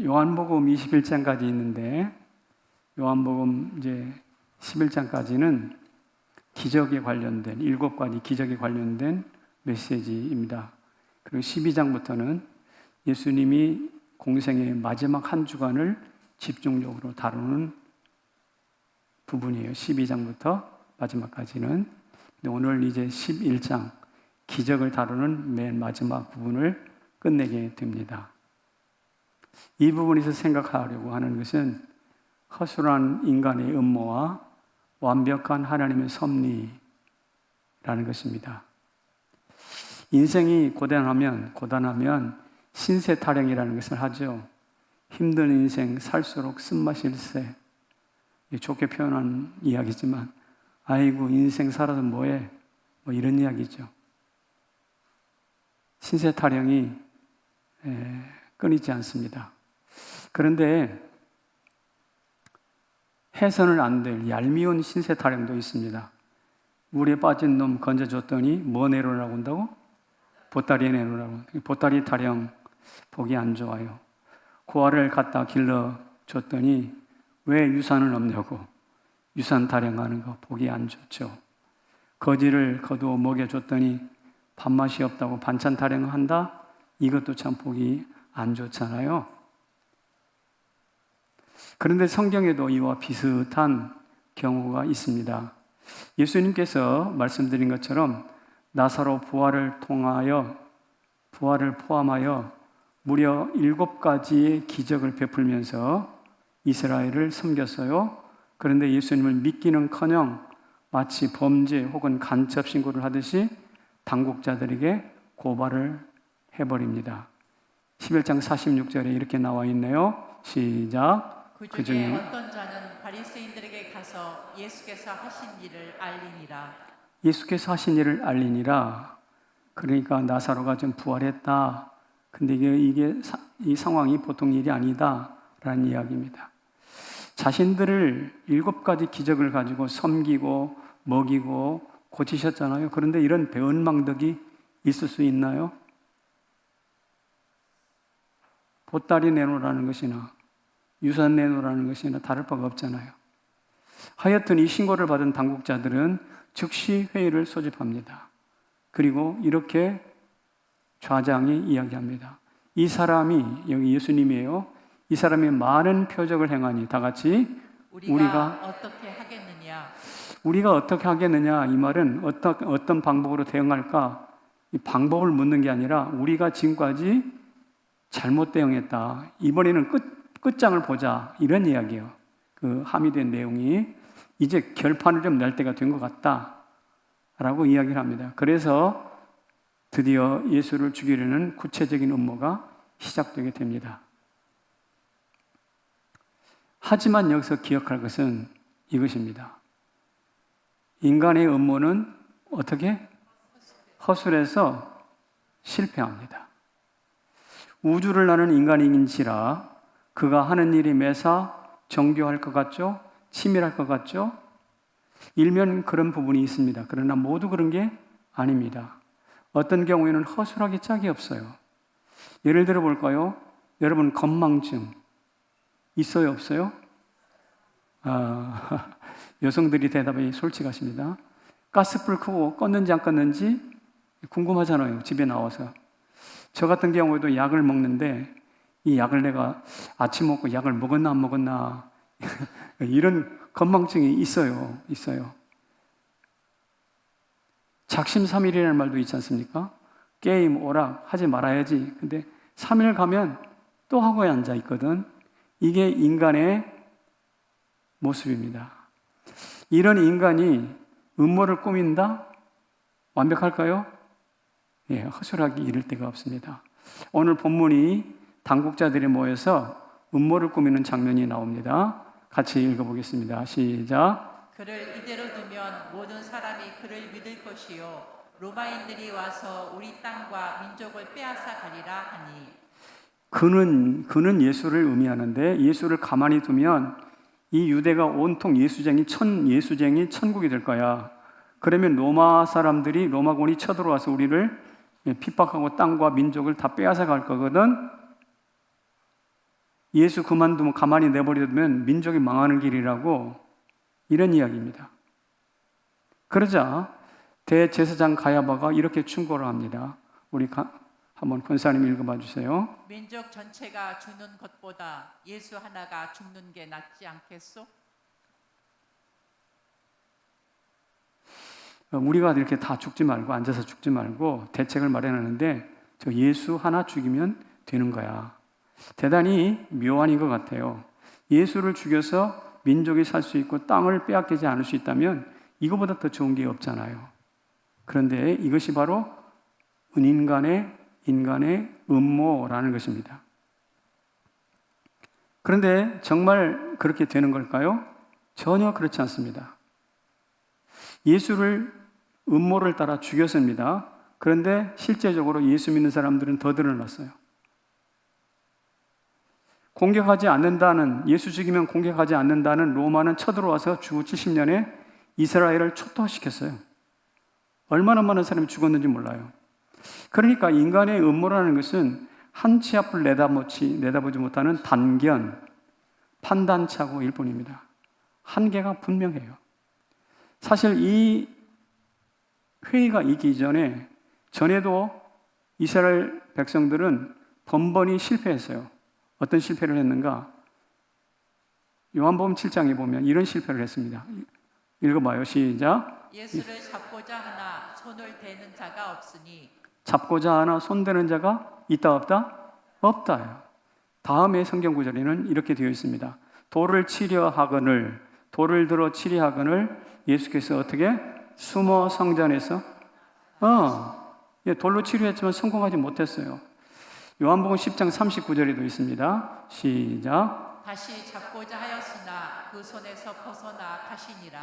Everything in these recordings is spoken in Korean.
요한복음 21장까지 있는데 요한복음 이제 11장까지는 기적에 관련된 7가지 기적에 관련된 메시지입니다. 그리고 12장부터는 예수님이 공생의 마지막 한 주간을 집중적으로 다루는 부분이에요. 12장부터 마지막까지는. 근데 오늘 이제 11장 기적을 다루는 맨 마지막 부분을 끝내게 됩니다. 이 부분에서 생각하려고 하는 것은 허술한 인간의 음모와 완벽한 하나님의 섭리라는 것입니다. 인생이 고단하면 신세 타령이라는 것을 하죠. 힘든 인생 살수록 쓴맛일세. 좋게 표현한 이야기지만 아이고 인생 살아서 뭐해? 뭐 이런 이야기죠. 신세 타령이 끊이지 않습니다. 그런데 해서는 안 될 얄미운 신세 타령도 있습니다. 물에 빠진 놈 건져줬더니 뭐 내놓으라고 한다고? 보따리에 내놓으라고. 보따리 타령 보기 안 좋아요. 고아를 갖다 길러줬더니 왜 유산은 없냐고. 유산 타령하는 거 보기 안 좋죠. 거지를 거두어 먹여줬더니 밥맛이 없다고 반찬 타령한다? 이것도 참 보기 안 좋잖아요. 그런데 성경에도 이와 비슷한 경우가 있습니다. 예수님께서 말씀드린 것처럼 나사로 부활을 포함하여 무려 7가지의 기적을 베풀면서 이스라엘을 섬겼어요. 그런데 예수님을 믿기는커녕 마치 범죄 혹은 간첩 신고를 하듯이 당국자들에게 고발을 해버립니다. 11장 46절에 이렇게 나와 있네요. 시작. 그 중에 어떤 자는 바리새인들에게 가서 예수께서 하신 일을 알리니라. 예수께서 하신 일을 알리니라. 그러니까 나사로가 좀 부활했다. 근데 이 상황이 보통 일이 아니다 라는 이야기입니다. 자신들을 7가지 기적을 가지고 섬기고 먹이고 고치셨잖아요. 그런데 이런 배은망덕이 있을 수 있나요? 보따리 내놓으라는 것이나 유산 내놓으라는 것이나 다를 바가 없잖아요. 하여튼 이 신고를 받은 당국자들은 즉시 회의를 소집합니다. 그리고 이렇게 좌장이 이야기합니다. 이 사람이, 여기 예수님이에요. 이 사람이 많은 표적을 행하니 다 같이 우리가 어떻게 하겠느냐? 우리가 어떻게 하겠느냐? 이 말은 어떤 방법으로 대응할까? 이 방법을 묻는 게 아니라 우리가 지금까지 잘못 대응했다. 이번에는 끝장을 보자. 이런 이야기예요. 그 함의된 내용이 이제 결판을 좀 낼 때가 된 것 같다. 라고 이야기를 합니다. 그래서 드디어 예수를 죽이려는 구체적인 음모가 시작되게 됩니다. 하지만 여기서 기억할 것은 이것입니다. 인간의 음모는 어떻게? 허술해서 실패합니다. 우주를 나는 인간인지라 그가 하는 일이 매사 정교할 것 같죠? 치밀할 것 같죠? 일면 그런 부분이 있습니다. 그러나 모두 그런 게 아닙니다. 어떤 경우에는 허술하기 짝이 없어요. 예를 들어 볼까요? 여러분 건망증 있어요, 없어요? 여성들이 대답이 솔직하십니다. 가스불 끄고 껐는지 안 껐는지 궁금하잖아요. 집에 나와서. 저 같은 경우에도 약을 먹는데 이 약을 내가 아침 먹고 약을 먹었나 안 먹었나 이런 건망증이 있어요. 작심삼일이라는 말도 있지 않습니까? 게임, 오락 하지 말아야지. 근데 3일 가면 또 학원에 앉아 있거든. 이게 인간의 모습입니다. 이런 인간이 음모를 꾸민다? 완벽할까요? 예, 허술하기 이를 데가 없습니다. 오늘 본문이 당국자들이 모여서 음모를 꾸미는 장면이 나옵니다. 같이 읽어보겠습니다. 시작. 그를 이대로 두면 모든 사람이 그를 믿을 것이요 로마인들이 와서 우리 땅과 민족을 빼앗아 가리라 하니. 그는 예수를 의미하는데 예수를 가만히 두면 이 유대가 온통 예수쟁이 천국이 될 거야. 그러면 로마군이 쳐들어와서 우리를 핍박하고 땅과 민족을 다 빼앗아 갈 거거든. 예수 그만두면 가만히 내버려두면 민족이 망하는 길이라고 이런 이야기입니다. 그러자 대제사장 가야바가 이렇게 충고를 합니다. 우리 한번 권사님 읽어봐 주세요. 민족 전체가 죽는 것보다 예수 하나가 죽는 게 낫지 않겠소? 우리가 이렇게 다 죽지 말고 앉아서 죽지 말고 대책을 마련하는데 저 예수 하나 죽이면 되는 거야. 대단히 묘안인 것 같아요. 예수를 죽여서 민족이 살 수 있고 땅을 빼앗기지 않을 수 있다면 이거보다 더 좋은 게 없잖아요. 그런데 이것이 바로 인간의 음모라는 것입니다. 그런데 정말 그렇게 되는 걸까요? 전혀 그렇지 않습니다. 예수를 음모를 따라 죽였습니다. 그런데 실제적으로 예수 믿는 사람들은 더 늘어났어요. 공격하지 않는다는, 예수 죽이면 공격하지 않는다는 로마는 쳐들어와서 주 70년에 이스라엘을 초토화시켰어요. 얼마나 많은 사람이 죽었는지 몰라요. 그러니까 인간의 음모라는 것은 한 치 앞을 내다보지 못하는 단견, 판단착오일 뿐입니다. 한계가 분명해요. 사실 이 회의가 있기 전에도 이스라엘 백성들은 번번이 실패했어요. 어떤 실패를 했는가? 요한복음 7장에 보면 이런 실패를 했습니다. 읽어봐요. 시작. 예수를 잡고자 하나 손을 대는 자가 없으니 잡고자 하나 손대는 자가 있다 없다? 없다요. 다음의 성경 구절에는 이렇게 되어 있습니다. 돌을 들어 치려 하거늘 예수께서 어떻게? 숨어 성전에서 돌로 치료했지만 성공하지 못했어요. 요한복음 10장 39절에도 있습니다. 시작. 다시 잡고자 하였으나 그 손에서 벗어나 가시니라.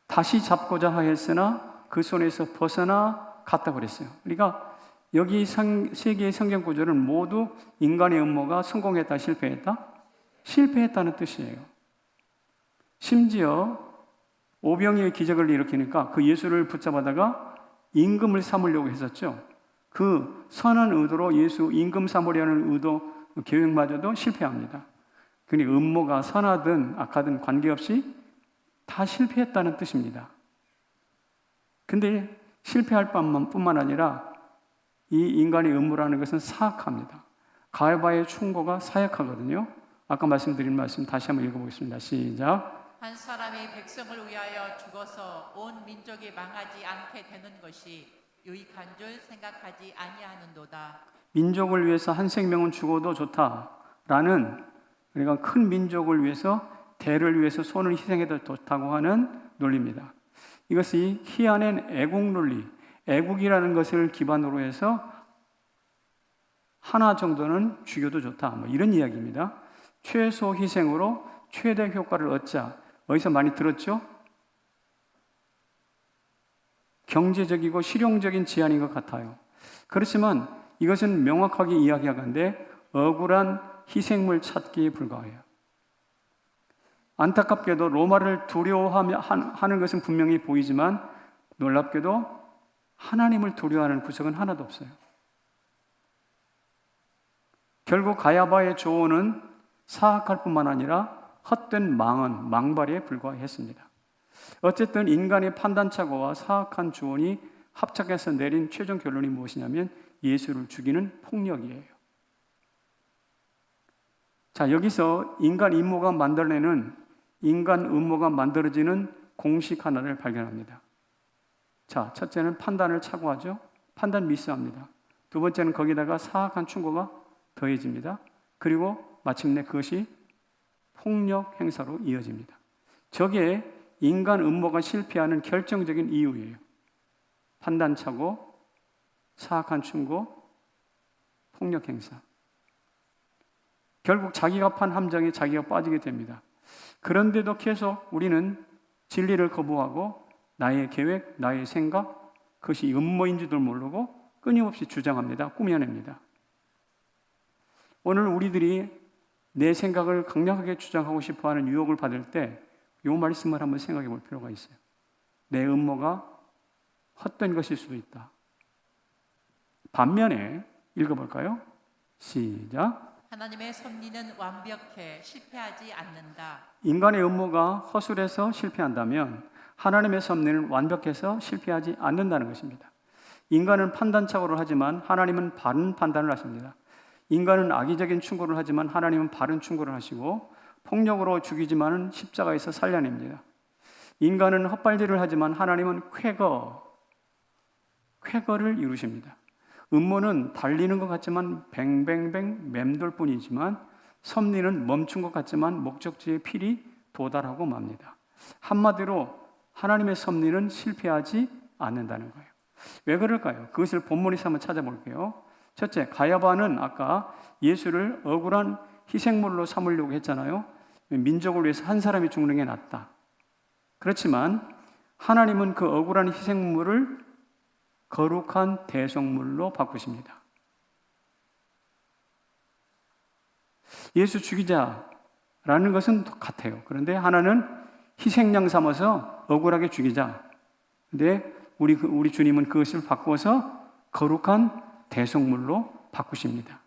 다시 잡고자 하였으나 그 손에서 벗어나 갔다 그랬어요. 그러니까 여기 세 개의 성경 구절은 모두 인간의 음모가 성공했다, 실패했다? 실패했다는 뜻이에요. 심지어 오병이의 기적을 일으키니까 그 예수를 붙잡아다가 임금을 삼으려고 했었죠. 그 선한 의도로 예수 임금 삼으려는 의도 계획마저도 실패합니다. 그러니 음모가 선하든 악하든 관계없이 다 실패했다는 뜻입니다. 근데 실패할 뿐만 아니라 이 인간의 음모라는 것은 사악합니다. 가야바의 충고가 사역하거든요. 아까 말씀드린 말씀 다시 한번 읽어보겠습니다. 시작. 한 사람이 백성을 위하여 죽어서 온 민족이 망하지 않게 되는 것이 유익한 줄 생각하지 아니하는도다. 민족을 위해서 한 생명은 죽어도 좋다라는, 그러니까 큰 민족을 위해서, 대를 위해서 손을 희생해도 좋다고 하는 논리입니다. 이것이 희한한 애국 논리, 애국이라는 것을 기반으로 해서 하나 정도는 죽여도 좋다, 이런 이야기입니다. 최소 희생으로 최대 효과를 얻자. 어디서 많이 들었죠? 경제적이고 실용적인 제안인 것 같아요. 그렇지만 이것은 명확하게 이야기하건대 억울한 희생물 찾기에 불과해요. 안타깝게도 로마를 두려워하는 것은 분명히 보이지만 놀랍게도 하나님을 두려워하는 구석은 하나도 없어요. 결국 가야바의 조언은 사악할 뿐만 아니라 헛된 망발에 불과했습니다. 어쨌든 인간의 판단착오와 사악한 조언이 합작해서 내린 최종 결론이 무엇이냐면 예수를 죽이는 폭력이에요. 자, 여기서 인간 음모가 만들어지는 공식 하나를 발견합니다. 자, 첫째는 판단을 착오하죠. 판단 미스합니다. 두 번째는 거기다가 사악한 충고가 더해집니다. 그리고 마침내 그것이 폭력 행사로 이어집니다. 저게 인간 음모가 실패하는 결정적인 이유예요. 판단착오, 사악한 충고, 폭력 행사. 결국 자기가 판 함정에 자기가 빠지게 됩니다. 그런데도 계속 우리는 진리를 거부하고 나의 계획, 나의 생각, 그것이 음모인 줄도 모르고 끊임없이 주장합니다. 꾸며냅니다. 오늘 우리들이 내 생각을 강력하게 주장하고 싶어하는 유혹을 받을 때 이 말씀을 한번 생각해 볼 필요가 있어요. 내 음모가 헛된 것일 수도 있다. 반면에 읽어볼까요? 시작. 하나님의 섭리는 완벽해 실패하지 않는다. 인간의 음모가 허술해서 실패한다면 하나님의 섭리는 완벽해서 실패하지 않는다는 것입니다. 인간은 판단착오를 하지만 하나님은 바른 판단을 하십니다. 인간은 악의적인 충고를 하지만 하나님은 바른 충고를 하시고 폭력으로 죽이지만은 십자가에서 살려냅니다. 인간은 헛발질을 하지만 하나님은 쾌거를 이루십니다. 음모는 달리는 것 같지만 뱅뱅뱅 맴돌 뿐이지만 섭리는 멈춘 것 같지만 목적지에 필히 도달하고 맙니다. 한마디로 하나님의 섭리는 실패하지 않는다는 거예요. 왜 그럴까요? 그것을 본문에서 한번 찾아볼게요. 첫째, 가야바는 아까 예수를 억울한 희생물로 삼으려고 했잖아요. 민족을 위해서 한 사람이 죽는 게 낫다. 그렇지만 하나님은 그 억울한 희생물을 거룩한 대속물로 바꾸십니다. 예수 죽이자라는 것은 같아요. 그런데 하나는 희생양 삼아서 억울하게 죽이자. 근데 우리 주님은 그것을 바꾸어서 거룩한 대속물로 바꾸십니다.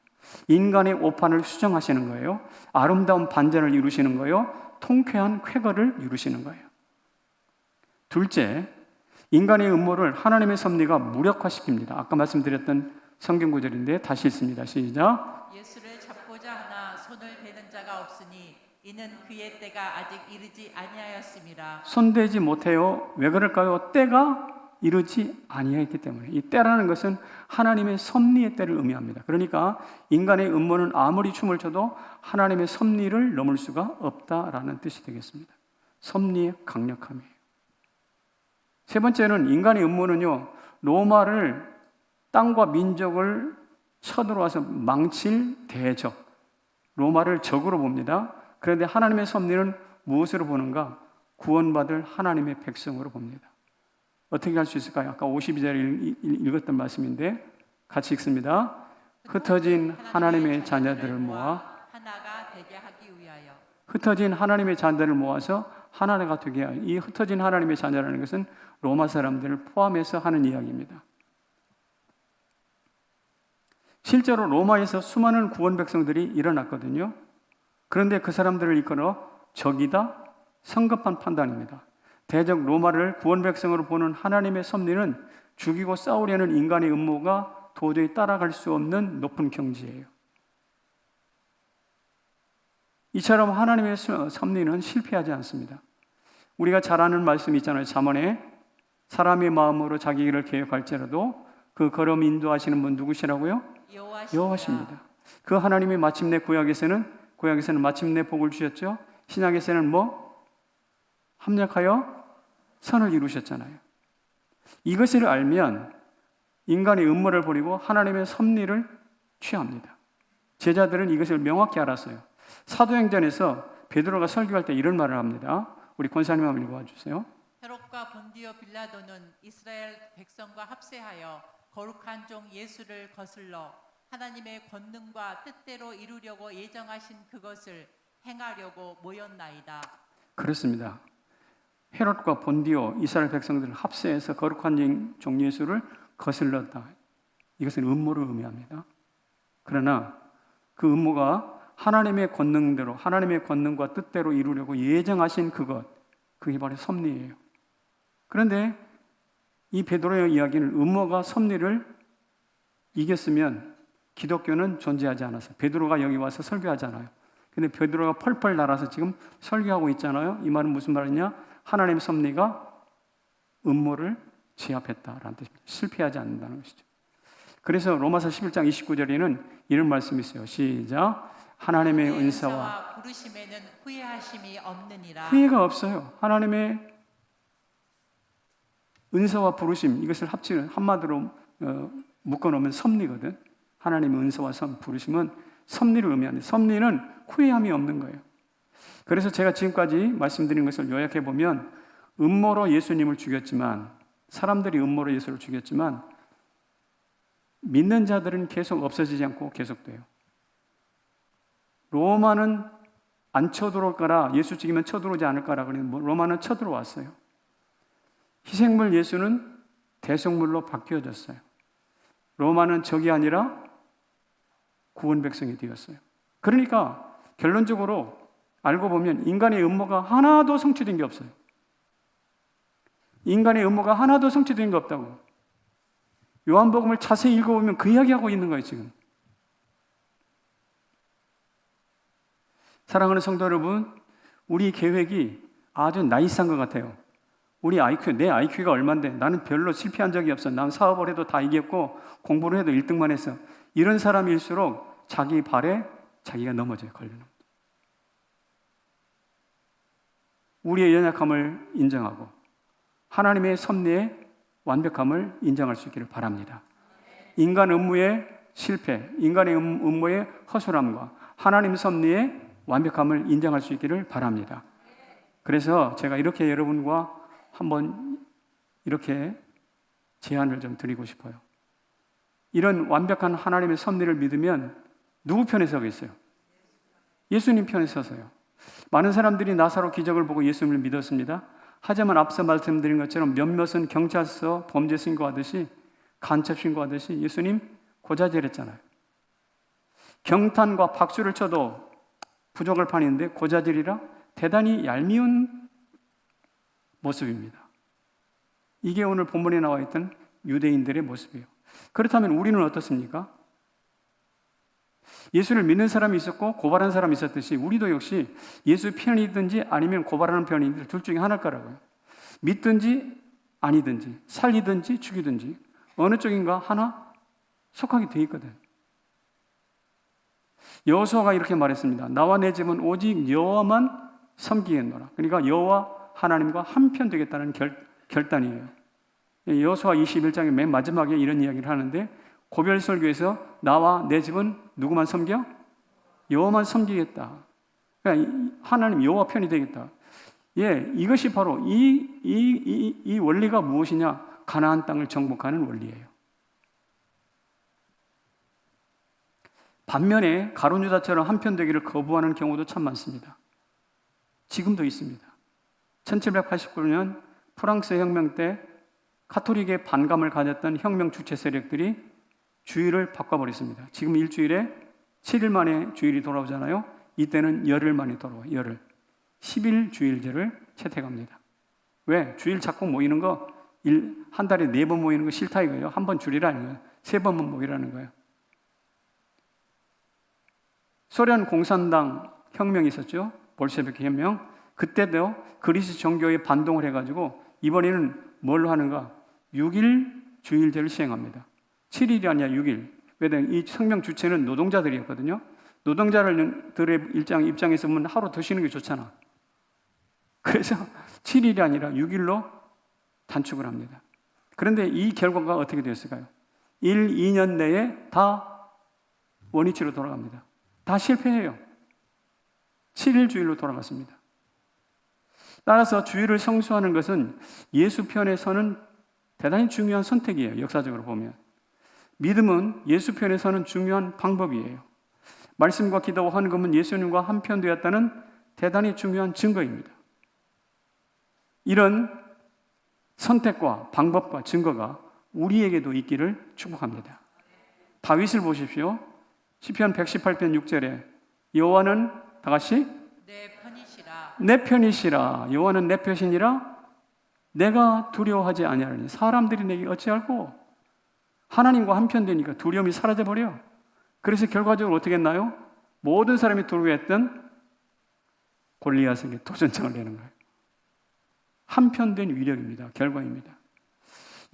인간의 오판을 수정하시는 거예요. 아름다운 반전을 이루시는 거예요. 통쾌한 쾌거를 이루시는 거예요. 둘째, 인간의 음모를 하나님의 섭리가 무력화시킵니다. 아까 말씀드렸던 성경 구절인데 다시 읽습니다. 시작. 예수를 잡고자 하나 손을 대는 자가 없으니 이는 그의 때가 아직 이르지 아니하였음이라. 손대지 못해요. 왜 그럴까요? 때가 이르지 아니하였기 때문에. 이 때라는 것은 하나님의 섭리의 때를 의미합니다. 그러니까 인간의 음모는 아무리 춤을 춰도 하나님의 섭리를 넘을 수가 없다라는 뜻이 되겠습니다. 섭리의 강력함이에요. 세 번째는 인간의 음모는요, 로마를 땅과 민족을 쳐들어와서 망칠 대적, 로마를 적으로 봅니다. 그런데 하나님의 섭리는 무엇으로 보는가? 구원받을 하나님의 백성으로 봅니다. 어떻게 할 수 있을까요? 아까 52절에 읽었던 말씀인데 같이 읽습니다. 흩어진 하나님의 자녀들을 모아 하나가 되게 하기 위하여. 흩어진 하나님의 자녀들을 모아서 하나가 되게 하여. 이 흩어진 하나님의 자녀라는 것은 로마 사람들을 포함해서 하는 이야기입니다. 실제로 로마에서 수많은 구원 백성들이 일어났거든요. 그런데 그 사람들을 이끌어 적이다, 성급한 판단입니다. 대적 로마를 구원 백성으로 보는 하나님의 섭리는 죽이고 싸우려는 인간의 음모가 도저히 따라갈 수 없는 높은 경지예요. 이처럼 하나님의 섭리는 실패하지 않습니다. 우리가 잘 아는 말씀 있잖아요. 잠언에 사람의 마음으로 자기 길을 계획할지라도 그 걸음 인도하시는 분 누구시라고요? 여호와십니다. 그 하나님이 마침내 구약에서는 마침내 복을 주셨죠. 신약에서는 합력하여 선을 이루셨잖아요. 이것을 알면 인간의 음모를 버리고 하나님의 섭리를 취합니다. 제자들은 이것을 명확히 알았어요. 사도행전에서 베드로가 설교할 때 이런 말을 합니다. 우리 권사님 한번 읽어주세요. 헤롯과 본디오 빌라도는 이스라엘 백성과 합세하여 거룩한 종 예수를 거슬러 하나님의 권능과 뜻대로 이루려고 예정하신 그것을 행하려고 모였나이다. 그렇습니다. 헤롯과 본디오 이스라엘 백성들을 합세해서 거룩한 종 예수를 거슬렀다. 이것은 음모를 의미합니다. 그러나 그 음모가 하나님의 권능대로, 하나님의 권능과 뜻대로 이루려고 예정하신 그게 바로 섭리예요. 그런데 이 베드로의 이야기는 음모가 섭리를 이겼으면 기독교는 존재하지 않았어요. 베드로가 여기 와서 설교하잖아요. 근데 베드로가 펄펄 날아서 지금 설교하고 있잖아요. 이 말은 무슨 말이냐? 하나님의 섭리가 음모를 제압했다라는 뜻입니다. 실패하지 않는다는 것이죠. 그래서 로마서 11장 29절에는 이런 말씀이 있어요. 시작. 하나님의 은사와 부르심에는 후회하심이 없느니라. 후회가 없어요. 하나님의 은사와 부르심, 이것을 합치는 한마디로 묶어놓으면 섭리거든. 하나님의 은사와 부르심은 섭리를 의미합니다. 섭리는 후회함이 없는 거예요. 그래서 제가 지금까지 말씀드린 것을 요약해 보면 음모로 예수님을 죽였지만, 사람들이 음모로 예수를 죽였지만 믿는 자들은 계속 없어지지 않고 계속돼요. 로마는 안 쳐들어올 거라, 예수 죽이면 쳐들어오지 않을 거라 그랬는데 로마는 쳐들어왔어요. 희생물 예수는 대속물로 바뀌어졌어요. 로마는 적이 아니라 구원 백성이 되었어요. 그러니까 결론적으로 알고 보면 인간의 음모가 하나도 성취된 게 없어요. 인간의 음모가 하나도 성취된 게 없다고. 요한복음을 자세히 읽어보면 그 이야기하고 있는 거예요, 지금. 사랑하는 성도 여러분, 우리 계획이 아주 나이스한 것 같아요. 우리 IQ, 내 IQ가 얼만데 나는 별로 실패한 적이 없어. 난 사업을 해도 다 이겼고 공부를 해도 1등만 했어. 이런 사람일수록 자기 발에 자기가 넘어져요. 걸리는. 우리의 연약함을 인정하고 하나님의 섭리의 완벽함을 인정할 수 있기를 바랍니다. 인간 음모의 실패, 인간의 음모의 허술함과 하나님 섭리의 완벽함을 인정할 수 있기를 바랍니다. 그래서 제가 이렇게 여러분과 한번 이렇게 제안을 좀 드리고 싶어요. 이런 완벽한 하나님의 섭리를 믿으면 누구 편에 서겠어요? 예수님 편에 서서요. 많은 사람들이 나사로 기적을 보고 예수님을 믿었습니다. 하지만 앞서 말씀드린 것처럼 몇몇은 경찰서 범죄 신고하듯이 간첩 신고하듯이 예수님 고자질했잖아요. 경탄과 박수를 쳐도 부족할 판인데 고자질이라 대단히 얄미운 모습입니다. 이게 오늘 본문에 나와 있던 유대인들의 모습이에요. 그렇다면 우리는 어떻습니까? 예수를 믿는 사람이 있었고 고발하는 사람이 있었듯이 우리도 역시 예수 편이든지 아니면 고발하는 편이든지 둘 중에 하나일 거라고요. 믿든지 아니든지 살리든지 죽이든지 어느 쪽인가 하나 속하게 돼 있거든. 여호수아가 이렇게 말했습니다. 나와 내 집은 오직 여호와만 섬기겠노라. 그러니까 여호와 하나님과 한편 되겠다는 결단이에요. 여호수아 21장의 맨 마지막에 이런 이야기를 하는데 고별설교에서 나와 내 집은 누구만 섬겨? 여호와만 섬기겠다. 그러니까 하나님 여호와 편이 되겠다. 예, 이것이 바로 이 원리가 무엇이냐? 가나안 땅을 정복하는 원리예요. 반면에 가룟 유다처럼 한편 되기를 거부하는 경우도 참 많습니다. 지금도 있습니다. 1789년 프랑스 혁명 때 가톨릭의 반감을 가졌던 혁명 주체 세력들이 주일을 바꿔버렸습니다. 지금 일주일에 7일 만에 주일이 돌아오잖아요. 이때는 열흘 만에 돌아와요. 열흘. 10일 주일제를 채택합니다. 왜? 주일 자꾸 모이는 거 한 달에 4번 모이는 거 싫다 이거예요. 한 번 줄이라는 거예요. 3번만 모이라는 거예요. 소련 공산당 혁명이 있었죠. 볼셰비키 혁명. 그때도 그리스 정교에 반동을 해가지고 이번에는 뭘로 하는가? 6일 주일제를 시행합니다. 7일이 아니라 6일. 왜냐하면 이 혁명 주체는 노동자들이었거든요. 노동자들의 입장에서 보면 하루 더 쉬는 게 좋잖아. 그래서 7일이 아니라 6일로 단축을 합니다. 그런데 이 결과가 어떻게 되었을까요? 1, 2년 내에 다 원위치로 돌아갑니다. 다 실패해요. 7일 주일로 돌아갔습니다. 따라서 주일을 성수하는 것은 예수 편에 서는 대단히 중요한 선택이에요. 역사적으로 보면. 믿음은 예수 편에 서는 중요한 방법이에요. 말씀과 기도와 헌금은 예수님과 한편 되었다는 대단히 중요한 증거입니다. 이런 선택과 방법과 증거가 우리에게도 있기를 축복합니다. 다윗을 보십시오. 시편 118편 6절에 여호와는 다 같이 내 편이시라. 내 편이시라. 여호와는 내 편이시라. 내가 두려워하지 아니하리니 사람들이 내게 어찌할꼬? 하나님과 한편 되니까 두려움이 사라져 버려. 그래서 결과적으로 어떻게 했나요? 모든 사람이 두려워했던 골리앗에게 도전장을 내는 거예요. 한편된 위력입니다. 결과입니다.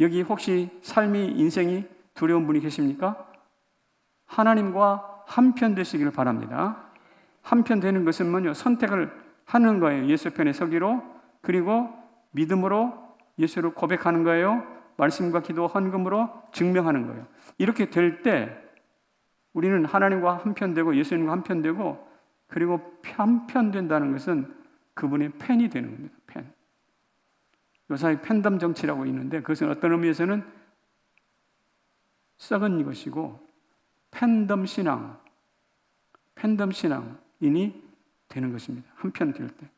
여기 혹시 삶이 인생이 두려운 분이 계십니까? 하나님과 한편 되시기를 바랍니다. 한편 되는 것은 뭐냐? 선택을 하는 거예요. 예수 편에 서기로. 그리고 믿음으로 예수를 고백하는 거예요. 말씀과 기도, 헌금으로 증명하는 거예요. 이렇게 될 때 우리는 하나님과 한편 되고 예수님과 한편 되고 그리고 한편 된다는 것은 그분의 팬이 되는 겁니다. 팬. 요사이 팬덤 정치라고 있는데 그것은 어떤 의미에서는 썩은 것이고 팬덤 신앙인이 되는 것입니다. 한편 될 때.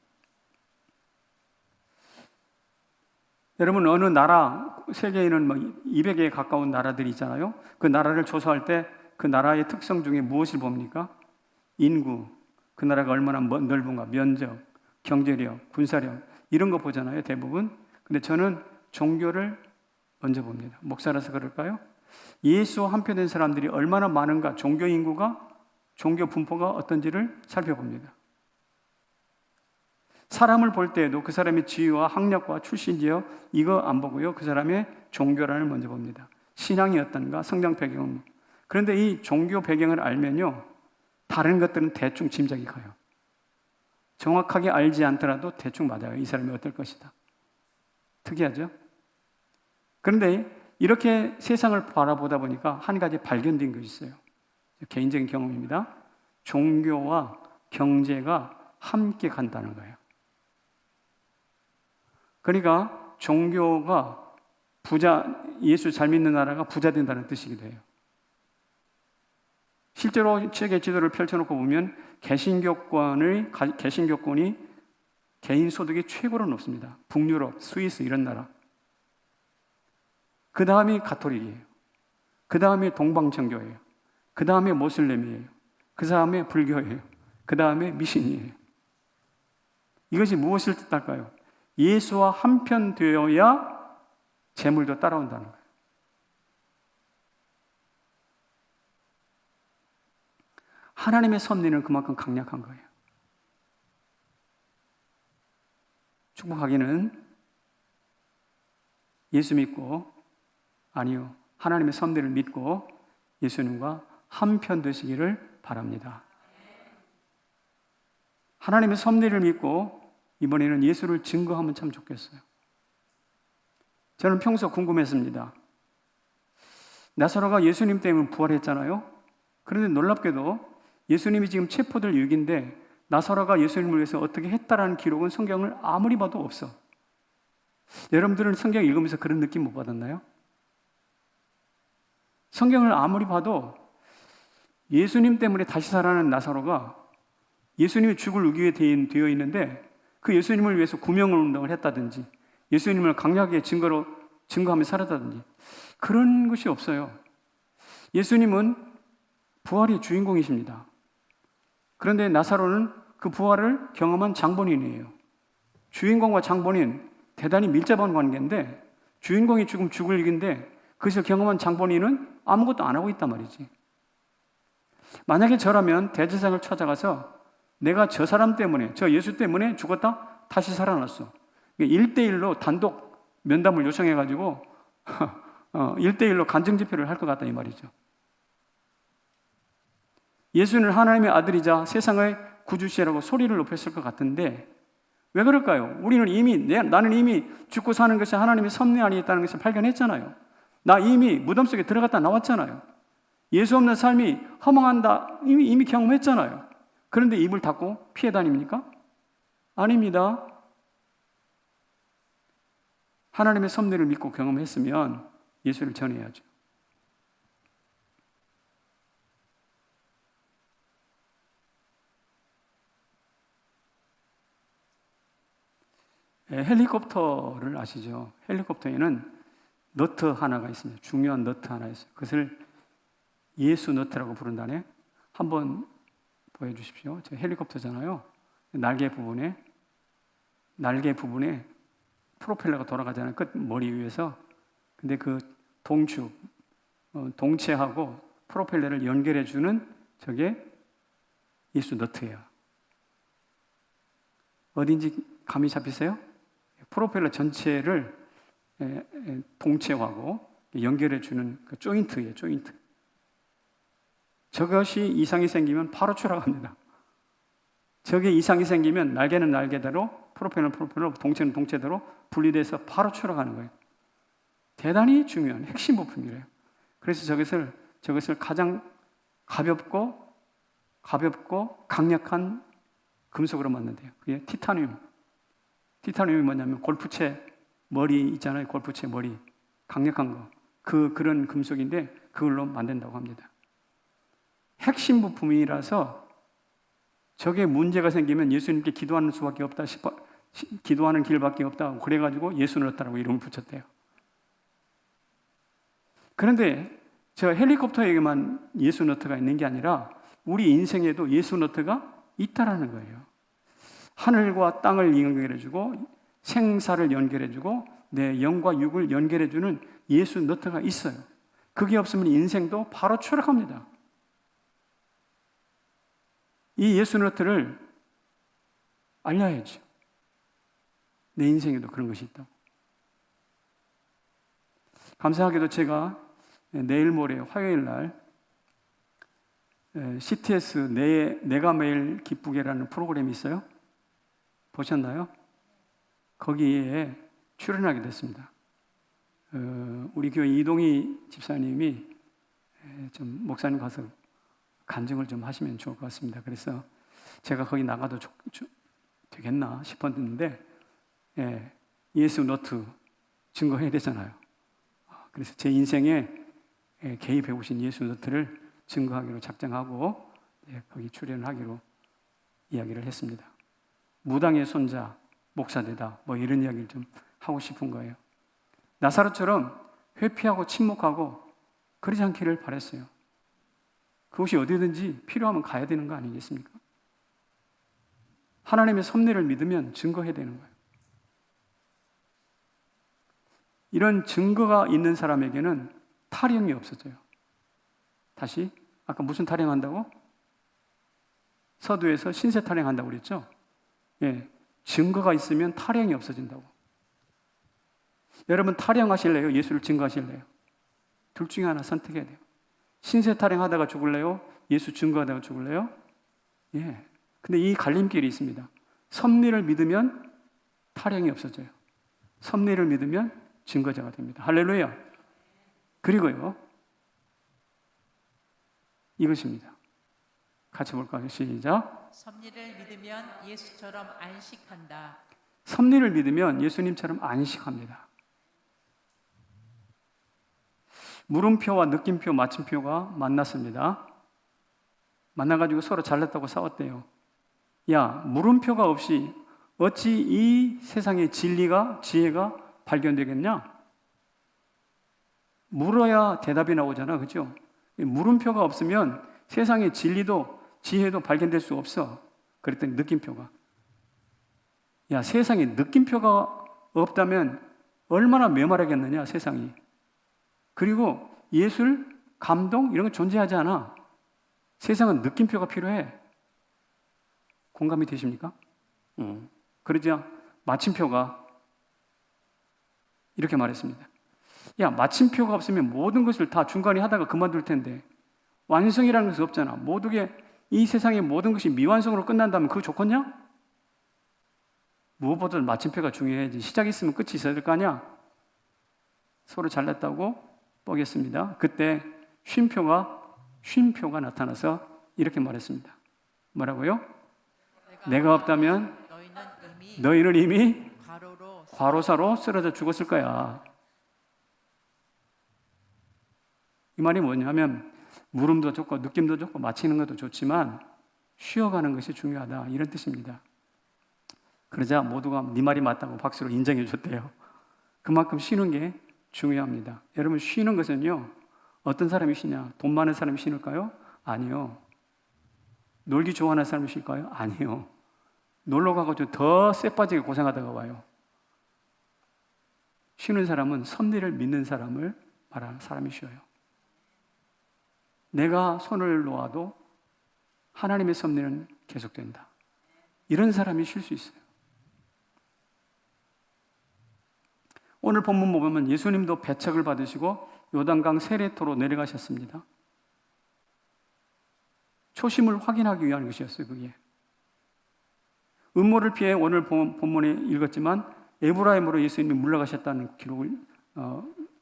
여러분 어느 나라, 세계에는 200개에 가까운 나라들이 있잖아요. 그 나라를 조사할 때 그 나라의 특성 중에 무엇을 봅니까? 인구, 그 나라가 얼마나 넓은가, 면적, 경제력, 군사력 이런 거 보잖아요, 대부분. 근데 저는 종교를 먼저 봅니다. 목사라서 그럴까요? 예수와 한표된 사람들이 얼마나 많은가, 종교 인구가, 종교 분포가 어떤지를 살펴봅니다. 사람을 볼 때에도 그 사람의 지위와 학력과 출신 지역 이거 안 보고요. 그 사람의 종교란을 먼저 봅니다. 신앙이 어떤가, 성장 배경. 그런데 이 종교 배경을 알면요, 다른 것들은 대충 짐작이 가요. 정확하게 알지 않더라도 대충 맞아요. 이 사람이 어떨 것이다. 특이하죠? 그런데 이렇게 세상을 바라보다 보니까 한 가지 발견된 것이 있어요. 개인적인 경험입니다. 종교와 경제가 함께 간다는 거예요. 그러니까 종교가 예수 잘 믿는 나라가 부자 된다는 뜻이기도 해요. 실제로 세계 지도를 펼쳐놓고 보면 개신교권이 개인 소득이 최고로 높습니다. 북유럽, 스위스 이런 나라. 그 다음이 가톨릭이에요. 그 다음에 동방정교예요. 그 다음에 모슬렘이에요. 그 다음에 불교예요. 그 다음에 미신이에요. 이것이 무엇을 뜻할까요? 예수와 한편 되어야 재물도 따라온다는 거예요. 하나님의 섭리는 그만큼 강력한 거예요. 축복하기는 예수 믿고, 아니요, 하나님의 섭리를 믿고 예수님과 한편 되시기를 바랍니다. 하나님의 섭리를 믿고 이번에는 예수를 증거하면 참 좋겠어요. 저는 평소 궁금했습니다. 나사로가 예수님 때문에 부활했잖아요. 그런데 놀랍게도 예수님이 지금 체포될 위기인데 나사로가 예수님을 위해서 어떻게 했다라는 기록은 성경을 아무리 봐도 없어. 여러분들은 성경 읽으면서 그런 느낌 못 받았나요? 성경을 아무리 봐도 예수님 때문에 다시 살아난 나사로가 예수님이 죽을 위기에 되어 있는데 그 예수님을 위해서 구명을 운동을 했다든지 예수님을 강력하게 증거하며 살았다든지 그런 것이 없어요. 예수님은 부활의 주인공이십니다. 그런데 나사로는 그 부활을 경험한 장본인이에요. 주인공과 장본인 대단히 밀접한 관계인데 주인공이 지금 죽을 위기인데 그것을 경험한 장본인은 아무것도 안 하고 있단 말이지. 만약에 저라면 대제사장을 찾아가서 내가 저 사람 때문에, 저 예수 때문에 죽었다 다시 살아났어. 1대1로 단독 면담을 요청해가지고 1대1로 간증집회를 할 것 같다 이 말이죠. 예수는 하나님의 아들이자 세상의 구주시라고 소리를 높였을 것 같은데 왜 그럴까요? 나는 이미 죽고 사는 것이 하나님의 섭리 안에 있다는 것을 발견했잖아요. 나 이미 무덤 속에 들어갔다 나왔잖아요. 예수 없는 삶이 허망한다 이미 경험했잖아요. 그런데 입을 닫고 피해 다닙니까? 아닙니다. 하나님의 섭리를 믿고 경험했으면 예수를 전해야죠. 헬리콥터를 아시죠? 헬리콥터에는 너트 하나가 있습니다. 중요한 너트 하나 있어요. 그것을 예수 너트라고 부른다네. 한번 보여주십시오. 저 헬리콥터잖아요. 날개 부분에 프로펠러가 돌아가잖아요. 끝 머리 위에서. 근데 그 동체하고 프로펠러를 연결해주는 저게 예수 너트예요. 어딘지 감이 잡히세요? 프로펠러 전체를 동체하고 연결해주는 그 조인트예요. 조인트. 저것이 이상이 생기면 바로 추락합니다. 저게 이상이 생기면 날개는 날개대로, 프로펠러는 프로펠러, 동체는 동체대로 분리돼서 바로 추락하는 거예요. 대단히 중요한 핵심 부품이래요. 그래서 저것을 가장 가볍고 강력한 금속으로 만든대요. 그게 티타늄. 티타늄이 뭐냐면 골프채 머리 있잖아요. 골프채 머리. 강력한 거. 그런 금속인데 그걸로 만든다고 합니다. 핵심 부품이라서 저게 문제가 생기면 예수님께 기도하는 수밖에 없다 싶어, 기도하는 길밖에 없다. 그래가지고 예수 넣었다라고 이름을 붙였대요. 그런데 저 헬리콥터에게만 예수 너트가 있는 게 아니라 우리 인생에도 예수 너트가 있다라는 거예요. 하늘과 땅을 연결해주고 생사를 연결해주고 내 영과 육을 연결해주는 예수 너트가 있어요. 그게 없으면 인생도 바로 추락합니다. 이 예수 너트를 알려야죠. 내 인생에도 그런 것이 있다고. 감사하게도 제가 내일 모레 화요일 날 CTS 내가 매일 기쁘게라는 프로그램이 있어요. 보셨나요? 거기에 출연하게 됐습니다. 우리 교회 이동희 집사님이 좀 목사님 가서 간증을 좀 하시면 좋을 것 같습니다. 그래서 제가 거기 나가도 되겠나 싶었는데 예수 노트 증거해야 되잖아요. 그래서 제 인생에 개입해 오신 예수 노트를 증거하기로 작정하고 거기 출연하기로 이야기를 했습니다. 무당의 손자 목사되다 뭐 이런 이야기를 좀 하고 싶은 거예요. 나사로처럼 회피하고 침묵하고 그러지 않기를 바랬어요. 그것이 어디든지 필요하면 가야 되는 거 아니겠습니까? 하나님의 섭리를 믿으면 증거해야 되는 거예요. 이런 증거가 있는 사람에게는 타령이 없어져요. 다시 아까 무슨 타령한다고? 서두에서 신세 타령한다고 그랬죠? 증거가 있으면 타령이 없어진다고. 여러분 타령하실래요? 예수를 증거하실래요? 둘 중에 하나 선택해야 돼요. 신세 타령하다가 죽을래요? 예수 증거하다가 죽을래요? 근데 이 갈림길이 있습니다. 섭리를 믿으면 타령이 없어져요. 섭리를 믿으면 증거자가 됩니다. 할렐루야. 그리고요 이것입니다. 같이 볼까요? 시작. 섭리를 믿으면 예수처럼 안식한다. 섭리를 믿으면 예수님처럼 안식합니다. 물음표와 느낌표, 마침표가 만났습니다. 만나가지고 서로 잘났다고 싸웠대요. 야, 물음표가 없이 어찌 이 세상의 진리가, 지혜가 발견되겠냐? 물어야 대답이 나오잖아, 그죠? 물음표가 없으면 세상의 진리도 지혜도 발견될 수 없어. 그랬더니 느낌표가. 야, 세상에 느낌표가 없다면 얼마나 메마르겠느냐, 세상이. 그리고 예술, 감동 이런 거 존재하지 않아. 세상은 느낌표가 필요해. 공감이 되십니까? 그러자 마침표가 이렇게 말했습니다. 야, 마침표가 없으면 모든 것을 다 중간에 하다가 그만둘 텐데 완성이라는 것이 없잖아. 모두게 이 세상의 모든 것이 미완성으로 끝난다면 그거 좋겠냐? 무엇보다도 마침표가 중요해야지. 시작이 있으면 끝이 있어야 될 거 아니야? 서로 잘났다고 뻐겠습니다. 그때 쉼표가 나타나서 이렇게 말했습니다. 뭐라고요? 내가 없다면 너희는 이미 과로사로 쓰러져 죽었을 거야. 이 말이 뭐냐면 물음도 좋고 느낌도 좋고 마치는 것도 좋지만 쉬어가는 것이 중요하다 이런 뜻입니다. 그러자 모두가 네 말이 맞다고 박수로 인정해 줬대요. 그만큼 쉬는 게 중요합니다. 여러분 쉬는 것은요 어떤 사람이 쉬냐? 돈 많은 사람이 쉬는가요? 아니요. 놀기 좋아하는 사람이 쉴까요? 아니요. 놀러 가가지고 더 쎄빠지게 고생하다가 와요. 쉬는 사람은 섭리를 믿는 사람을 말하는 사람이 쉬어요. 내가 손을 놓아도 하나님의 섭리는 계속된다. 이런 사람이 쉴 수 있어요. 오늘 본문 보면 예수님도 배척을 받으시고 요단강 세례토로 내려가셨습니다. 초심을 확인하기 위한 것이었어요. 그게 음모를 피해 오늘 본문에 읽었지만 에브라임으로 예수님이 물러가셨다는 기록을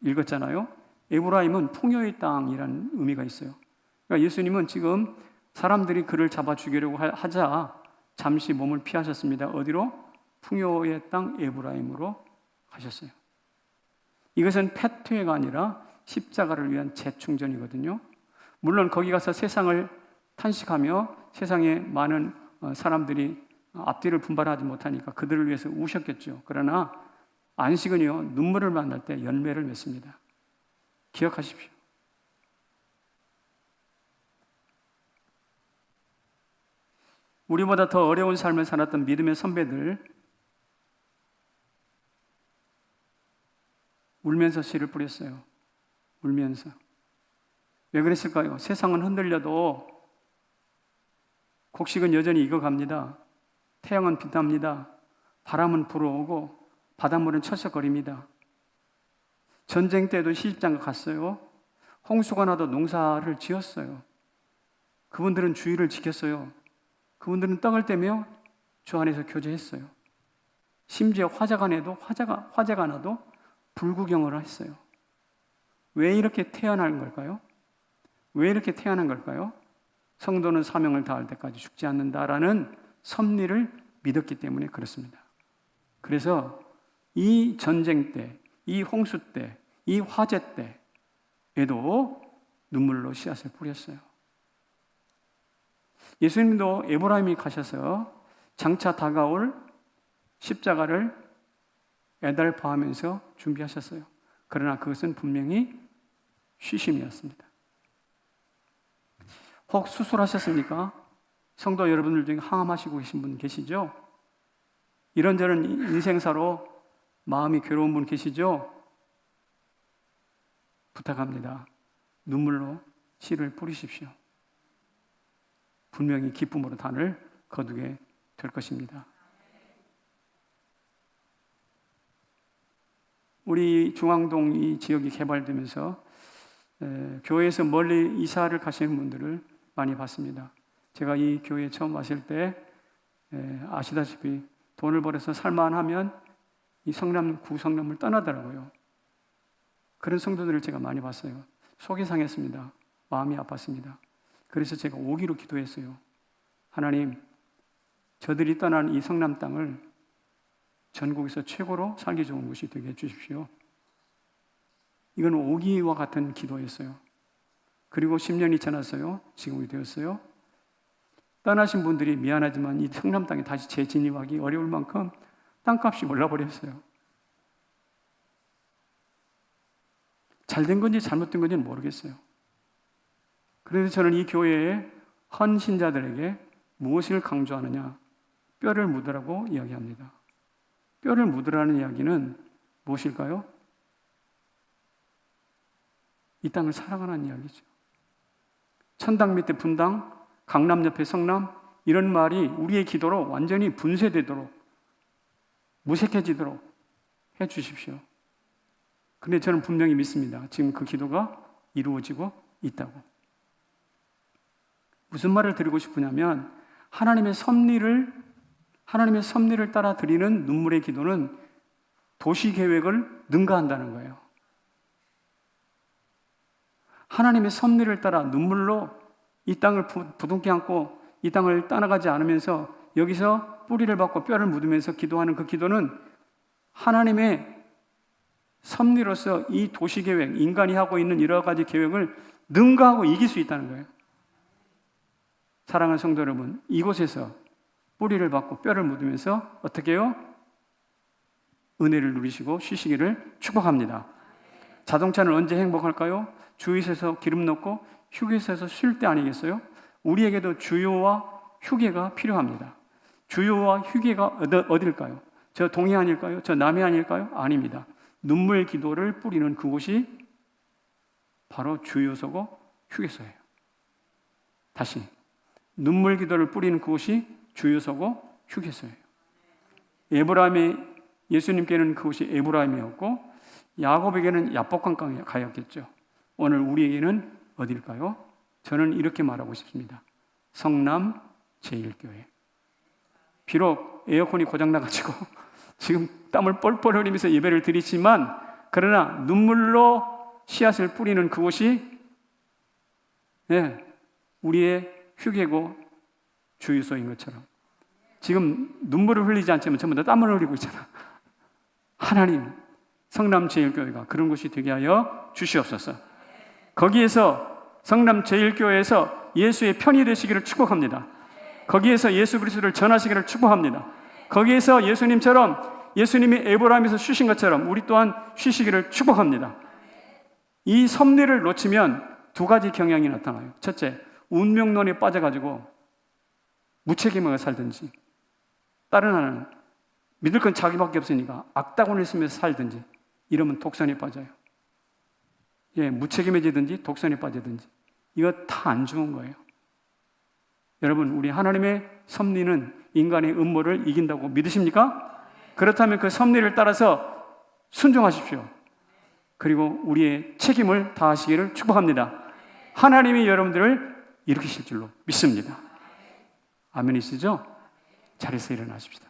읽었잖아요. 에브라임은 풍요의 땅이라는 의미가 있어요. 그러니까 예수님은 지금 사람들이 그를 잡아 죽이려고 하자 잠시 몸을 피하셨습니다. 어디로? 풍요의 땅 에브라임으로 가셨어요. 이것은 패퇴가 아니라 십자가를 위한 재충전이거든요. 물론 거기 가서 세상을 탄식하며 세상에 많은 사람들이 앞뒤를 분발하지 못하니까 그들을 위해서 우셨겠죠. 그러나 안식은요 눈물을 만날 때 열매를 맺습니다. 기억하십시오. 우리보다 더 어려운 삶을 살았던 믿음의 선배들, 울면서 씨를 뿌렸어요. 울면서. 왜 그랬을까요? 세상은 흔들려도 곡식은 여전히 익어갑니다. 태양은 빛납니다. 바람은 불어오고 바닷물은 철썩거립니다. 전쟁 때도 시집장가 갔어요. 홍수가 나도 농사를 지었어요. 그분들은 주의를 지켰어요. 그분들은 떡을 떼며 주 안에서 교제했어요. 심지어 화재가 나도 불구경을 했어요. 왜 이렇게 태어난 걸까요? 왜 이렇게 태어난 걸까요? 성도는 사명을 다할 때까지 죽지 않는다라는 섭리를 믿었기 때문에 그렇습니다. 그래서 이 전쟁 때, 이 홍수 때, 이 화재 때에도 눈물로 씨앗을 뿌렸어요. 예수님도 에브라임이 가셔서 장차 다가올 십자가를 애달파하면서 준비하셨어요. 그러나 그것은 분명히 쉬심이었습니다. 혹 수술하셨습니까? 성도 여러분들 중에 항암하시고 계신 분 계시죠? 이런저런 인생사로 마음이 괴로운 분 계시죠? 부탁합니다. 눈물로 씨를 뿌리십시오. 분명히 기쁨으로 단을 거두게 될 것입니다. 우리 중앙동 이 지역이 개발되면서 교회에서 멀리 이사를 가시는 분들을 많이 봤습니다. 제가 이 교회에 처음 왔을 때 아시다시피 돈을 벌어서 살만하면 이 구성남을 떠나더라고요. 그런 성도들을 제가 많이 봤어요. 속이 상했습니다. 마음이 아팠습니다. 그래서 제가 오기로 기도했어요. 하나님, 저들이 떠난 이 성남 땅을 전국에서 최고로 살기 좋은 곳이 되게 해주십시오. 이건 오기와 같은 기도였어요. 그리고 10년이 지났어요. 지금이 되었어요. 떠나신 분들이 미안하지만 이 성남 땅에 다시 재진입하기 어려울 만큼 땅값이 올라버렸어요. 잘된 건지 잘못된 건지는 모르겠어요. 그래서 저는 이 교회의 헌신자들에게 무엇을 강조하느냐? 뼈를 묻으라고 이야기합니다. 뼈를 묻으라는 이야기는 무엇일까요? 이 땅을 사랑하는 이야기죠. 천당 밑에 분당, 강남 옆에 성남, 이런 말이 우리의 기도로 완전히 분쇄되도록, 무색해지도록 해 주십시오. 근데 저는 분명히 믿습니다. 지금 그 기도가 이루어지고 있다고. 무슨 말을 드리고 싶으냐면 하나님의 섭리를 따라 드리는 눈물의 기도는 도시 계획을 능가한다는 거예요. 하나님의 섭리를 따라 눈물로 이 땅을 부둥켜 안고 이 땅을 떠나가지 않으면서 여기서 뿌리를 받고 뼈를 묻으면서 기도하는 그 기도는 하나님의 섭리로서 이 도시 계획, 인간이 하고 있는 여러 가지 계획을 능가하고 이길 수 있다는 거예요. 사랑하는 성도 여러분, 이곳에서 뿌리를 받고 뼈를 묻으면서 어떻게 해요? 은혜를 누리시고 쉬시기를 축복합니다. 자동차는 언제 행복할까요? 주유소에서 기름 넣고 휴게소에서 쉴 때 아니겠어요? 우리에게도 주유와 휴게가 필요합니다. 주유와 휴게가 어딜까요? 저 동해 아닐까요? 저 남해 아닐까요? 아닙니다. 눈물 기도를 뿌리는 그곳이 바로 주유소고 휴게소예요. 다시, 눈물 기도를 뿌리는 그곳이 주유소고 휴게소예요. 예수님께는 그곳이 에브라임이었고 야곱에게는 야복강가였겠죠. 오늘 우리에게는 어딜까요? 저는 이렇게 말하고 싶습니다. 성남 제1교회. 비록 에어컨이 고장나가지고 지금 땀을 뻘뻘 흘리면서 예배를 드리지만 그러나 눈물로 씨앗을 뿌리는 그곳이 우리의 휴게고 주유소인 것처럼 지금 눈물을 흘리지 않지만 전부 다 땀을 흘리고 있잖아. 하나님, 성남 제1교회가 그런 곳이 되게 하여 주시옵소서. 거기에서 성남 제1교회에서 예수의 편이 되시기를 축복합니다. 거기에서 예수 그리스도를 전하시기를 축복합니다. 거기에서 예수님이 에브라임에서 쉬신 것처럼 우리 또한 쉬시기를 축복합니다. 이 섭리를 놓치면 두 가지 경향이 나타나요. 첫째, 운명론에 빠져가지고 무책임하게 살든지, 다른 하나는 믿을 건 자기밖에 없으니까 악다군을 쓰면서 살든지, 이러면 독선에 빠져요. 예, 무책임해지든지 독선에 빠지든지, 이거 다 안 좋은 거예요. 여러분, 우리 하나님의 섭리는 인간의 음모를 이긴다고 믿으십니까? 그렇다면 그 섭리를 따라서 순종하십시오. 그리고 우리의 책임을 다하시기를 축복합니다. 하나님이 여러분들을 일으키실 줄로 믿습니다. 아멘이시죠? 자리에서 일어나십시다.